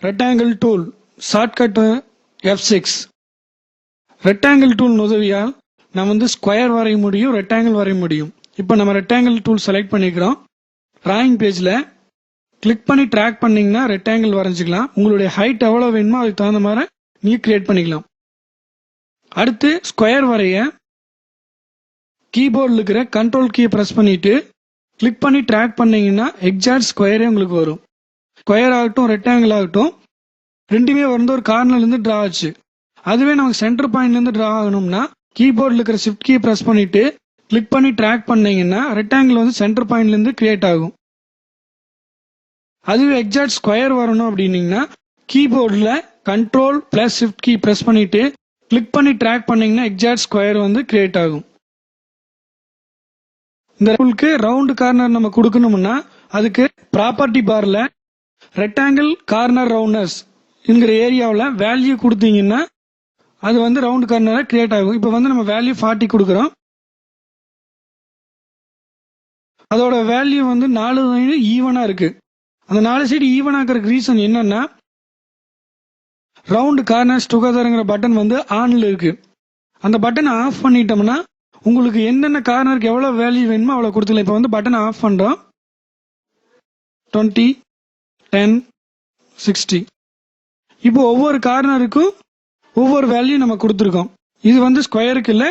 Rectangle tool shortcut F6. Rectangle tool உதவியால் நம்ம square வரைய முடியும், ரெக்டாங்கிள் வரைய முடியும். இப்போ நம்ம ரெக்டாங்கிள் டூல் செலக்ட் பண்ணிக்கிறோம். டிராயிங் பேஜில் கிளிக் பண்ணி ட்ராக் பண்ணிங்கன்னா ரெக்டாங்கிள் வரைஞ்சிக்கலாம். உங்களுடைய ஹைட் எவ்வளோ வேணுமோ அதுக்கு தகுந்த மாதிரி நீங்கள் கிரியேட் பண்ணிக்கலாம். அடுத்து ஸ்கொயர் வரைய கீபோர்டில் இருக்கிற கண்ட்ரோல் கீயை ப்ரெஸ் பண்ணிட்டு கிளிக் பண்ணி ட்ராக் பண்ணிங்கன்னா எக்ஸாக்ட் ஸ்கொயரே உங்களுக்கு வரும். ஸ்கொயர் ஆகட்டும் ரெக்டாங்கிள் ஆகட்டும் ரெண்டுமே ஒரு கார்னர்லேருந்து ட்ரா ஆச்சு. அதுவே நமக்கு சென்டர் பாயிண்ட்லேருந்து ட்ரா ஆகணும்னா கீபோர்டில் இருக்கிற ஷிஃப்ட் கீ ப்ரெஸ் பண்ணிட்டு கிளிக் பண்ணி ட்ராக் பண்ணீங்கன்னா ரெக்டாங்கிள் சென்டர் பாயிண்ட்லேருந்து கிரியேட் ஆகும். அதுவே எக்ஸாக்ட் ஸ்கொயர் வரணும் அப்படின்னீங்கன்னா கீபோர்டில் control plus shift key press பண்ணிட்டு கிளிக் பண்ணி ட்ராக் பண்ணீங்கன்னா எக்ஸாக்ட் ஸ்கொயர் கிரியேட் ஆகும். இந்த டூலுக்கு ரவுண்ட் கார்னர் நம்ம கொடுக்கணும்னா அதுக்கு ப்ராப்பர்ட்டி பார்ல ரெக்டாங்கிள் கார்னர் ரவுண்டர்ஸ் என்கிற ஏரியாவில் வேல்யூ கொடுத்தீங்கன்னா அது ரவுண்ட் கார்னராக கிரியேட் ஆகும். இப்போ நம்ம வேல்யூ 40 கொடுக்குறோம். அதோட வேல்யூ 4 சைடு ஈவனாக இருக்கு. அந்த 4 சைடு ஈவன் ஆகிறதுக்கு ரீசன் என்னன்னா ரவுண்ட் கார்னர்ஸ் டுகெதர்ங்கிற பட்டன் ஆன்ல இருக்கு. அந்த பட்டனை ஆஃப் பண்ணிட்டோம்னா உங்களுக்கு என்னென்ன கார்னருக்கு எவ்வளோ வேல்யூ வேணுமோ அவ்வளோ கொடுத்துக்கலாம். இப்போ பட்டனை ஆஃப் பண்ணுறோம். 20, 10, 60. இப்போ ஒவ்வொரு கார்னருக்கும் ஒவ்வொரு வேல்யூ நம்ம கொடுத்துருக்கோம். இது ஸ்கொயருக்கு இல்லை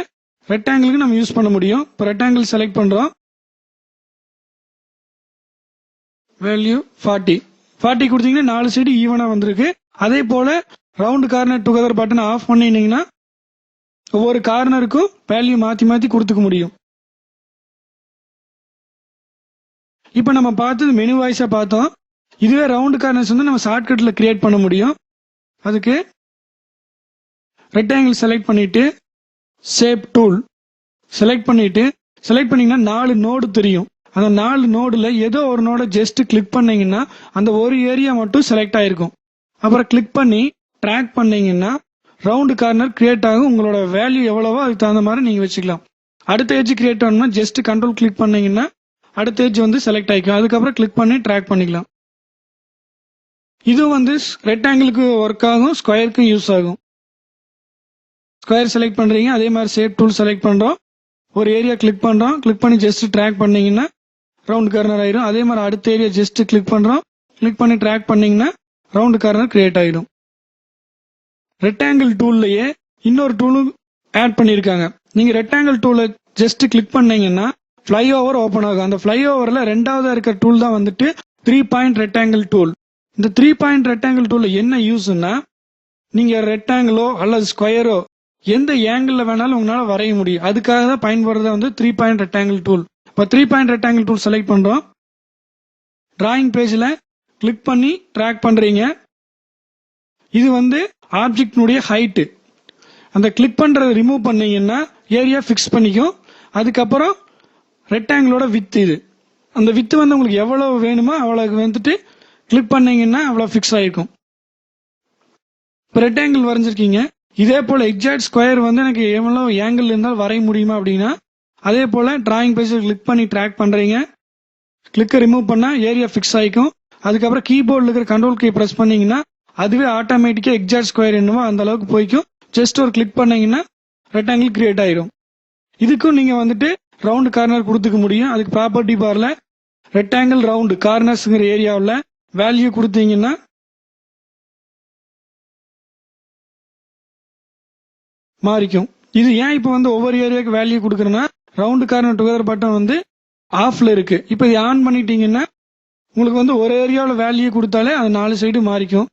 ரெக்டாங்கிளுக்கு நம்ம யூஸ் பண்ண முடியும். இப்போ ரெக்டாங்கிள் செலக்ட் பண்ணுறோம். வேல்யூ 40 கொடுத்தீங்கன்னா 4 சைடு ஈவனாக வந்திருக்கு. அதே போல் ரவுண்ட் கார்னர் டுகெதர் பட்டனை ஆஃப் பண்ணிட்டீங்கன்னா ஒவ்வொரு கார்னருக்கும் வேல்யூ மாற்றி கொடுத்துக்க முடியும். இப்போ நம்ம பார்த்தது மெனு வாய்ஸாக பார்த்தோம். இதுவே ரவுண்ட் கார்னர்ஸ் நம்ம ஷார்ட்கட்டில் கிரியேட் பண்ண முடியும். அதுக்கு ரெக்டாங்கிள் செலக்ட் பண்ணிட்டு ஷேப் டூல் செலக்ட் பண்ணீங்கன்னா 4 நோடு தெரியும். அந்த 4 நோடுல ஏதோ ஒரு நோட ஜஸ்ட் கிளிக் பண்ணீங்கன்னா அந்த ஒரு ஏரியா மட்டும் செலக்ட் ஆயிருக்கும். அப்புறம் கிளிக் பண்ணி ட்ராக் பண்ணீங்கன்னா ரவுண்ட் கார்னர் கிரியேட் ஆகும். உங்களோட வேல்யூ எவ்வளவோ அதுக்கு தகுந்த மாதிரி நீங்க வச்சுக்கலாம். அடுத்த ஏஜ் கிரியேட் பண்ணணும்னா ஜஸ்ட் கண்ட்ரோல் கிளிக் பண்ணீங்கன்னா அடுத்த ஏஜ் செலக்ட் ஆகிக்கும். அதுக்கப்புறம் கிளிக் பண்ணி ட்ராக் பண்ணிக்கலாம். இது ரெக்டாங்கிளுக்கு ஒர்க் ஆகும், ஸ்கொயருக்கு யூஸ் ஆகும். ஸ்கொயர் செலக்ட் பண்றீங்க, அதே மாதிரி ஷேப் டூல் செலக்ட் பண்றோம். ஒரு ஏரியா கிளிக் பண்றோம், கிளிக் பண்ணி ஜஸ்ட் ட்ராக் பண்ணீங்கன்னா ரவுண்ட் கார்னர் ஆயிடும். அதே மாதிரி அடுத்த ஏரியா ஜஸ்ட் கிளிக் பண்றோம், கிளிக் பண்ணி ட்ராக் பண்ணீங்கன்னா ரவுண்ட் கார்னர் கிரியேட் ஆயிடும். ரெக்டாங்கிள் டூல்லையே இன்னொரு டூலும் ஆட் பண்ணியிருக்காங்க. நீங்க ரெக்டாங்கிள் டூலை ஜஸ்ட் கிளிக் பண்ணீங்கன்னா ஃபிளை ஓவர் ஓப்பன் ஆகும். அந்த ஃபிளை ஓவர்ல ரெண்டாவதா இருக்கிற டூல் தான் 3 பாயிண்ட் ரெக்டாங்கிள் டூல். இந்த 3 பாயிண்ட் ரெக்டாங்கிள் டூல்ல என்ன யூஸ்னா நீங்க ரெக்டாங்கிளோ அல்லது ஸ்கொயரோ எந்த ஏங்கிள் வேணாலும் உங்களால வரைய முடியும். அதுக்காக தான் பயன்படுறது 3 பாயிண்ட் ரெக்டாங்கிள் டூல். இப்போ 3 பாயிண்ட் ரெக்டாங்கிள் டூல் செலக்ட் பண்றோம். டிராயிங் பேஜ்ல கிளிக் பண்ணி ட்ராக் பண்றீங்க. இது ஆப்ஜெக்டினுடைய ஹைட்டு. அந்த கிளிக் பண்றதை ரிமூவ் பண்ணீங்கன்னா ஏரியா ஃபிக்ஸ் பண்ணிக்கும். அதுக்கப்புறம் ரெக்டாங்கிளோட வித் இது அந்த வித்து உங்களுக்கு எவ்வளவு வேணுமோ அவ்வளவு கிளிக் பண்ணீங்கன்னா அவ்வளவு ஃபிக்ஸ் ஆயிருக்கும். இப்போ ரெக்டாங்கிள் வரைஞ்சிருக்கீங்க. இதே போல எக்ஸாக்ட் ஸ்கொயர் எனக்கு எவ்வளவு ஏங்கிள் இருந்தாலும் வரைய முடியுமா அப்படின்னா அதே போல டிராயிங் பேஜில் கிளிக் பண்ணி ட்ராக் பண்றீங்க. கிளிக்கை ரிமூவ் பண்ணா ஏரியா ஃபிக்ஸ் ஆயிக்கும். அதுக்கப்புறம் கீபோர்டில் இருக்கிற கண்ட்ரோல் கீ பிரஸ் பண்ணீங்கன்னா அதுவே ஆட்டோமேட்டிக்கா எக்ஸாக்ட் ஸ்கொயர் என்னவோ அந்த அளவுக்கு போய்க்கும். ஜஸ்ட் ஒரு கிளிக் பண்ணீங்கன்னா ரெக்டாங்கிள் கிரியேட் ஆயிரும். இதுக்கும் நீங்க ரவுண்ட் கார்னர் கொடுத்துக்க முடியும். அதுக்கு ப்ராப்பர்ட்டி பார்ல ரெக்டாங்கிள் ரவுண்ட் கார்னர்ஸ்ங்கிற ஏரியாவில் வேல்யூ கொடுத்தீங்கன்னா மாறிக்கும். இது ஏன் இப்போ ஒவ்வொரு ஏரியாவுக்கு வேல்யூ கொடுக்குறேன்னா ரவுண்ட் கார்னர் டுகெதர் பட்டன் ஆஃப்ல இருக்கு. இப்போ இது ஆன் பண்ணிட்டீங்கன்னா உங்களுக்கு ஒரு ஏரியாவில் வேல்யூ கொடுத்தாலே அது 4 சைடு மாறிக்கும்.